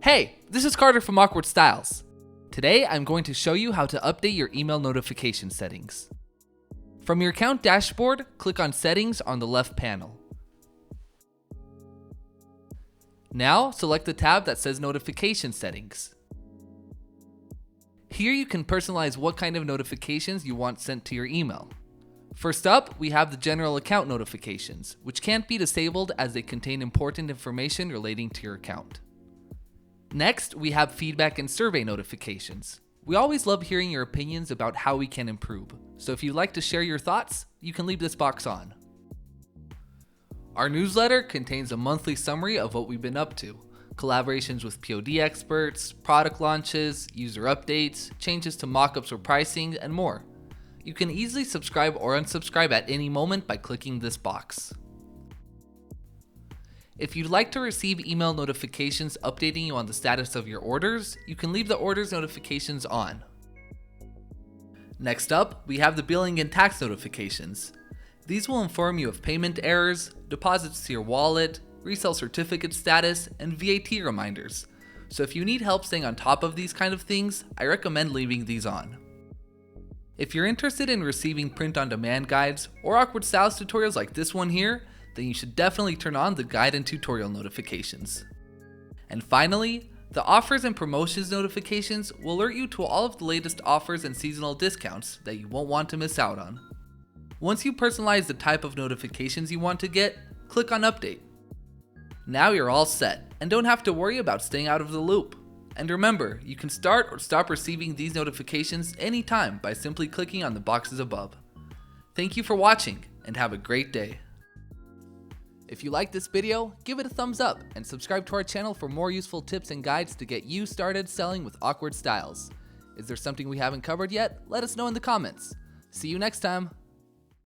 Hey, this is Carter from Awkward Styles. Today I'm going to show you how to update your email notification settings. From your account dashboard, click on Settings on the left panel. Now select the tab that says Notification Settings. Here you can personalize what kind of notifications you want sent to your email. First up, we have the general account notifications, which can't be disabled as they contain important information relating to your account. Next, we have feedback and survey notifications. We always love hearing your opinions about how we can improve, so if you'd like to share your thoughts, you can leave this box on. Our newsletter contains a monthly summary of what we've been up to, collaborations with POD experts, product launches, user updates, changes to mockups or pricing, and more. You can easily subscribe or unsubscribe at any moment by clicking this box. If you'd like to receive email notifications updating you on the status of your orders, you can leave the orders notifications on. Next up, we have the billing and tax notifications. These will inform you of payment errors, deposits to your wallet, resale certificate status, and VAT reminders. So if you need help staying on top of these kind of things, I recommend leaving these on. If you're interested in receiving print-on-demand guides or Awkward Styles tutorials like this one here, then you should definitely turn on the guide and tutorial notifications. And finally, the offers and promotions notifications will alert you to all of the latest offers and seasonal discounts that you won't want to miss out on. Once you personalize the type of notifications you want to get, click on Update. Now you're all set and don't have to worry about staying out of the loop. And remember, you can start or stop receiving these notifications anytime by simply clicking on the boxes above. Thank you for watching and have a great day. If you like this video, give it a thumbs up and subscribe to our channel for more useful tips and guides to get you started selling with Awkward Styles. Is there something we haven't covered yet? Let us know in the comments. See you next time.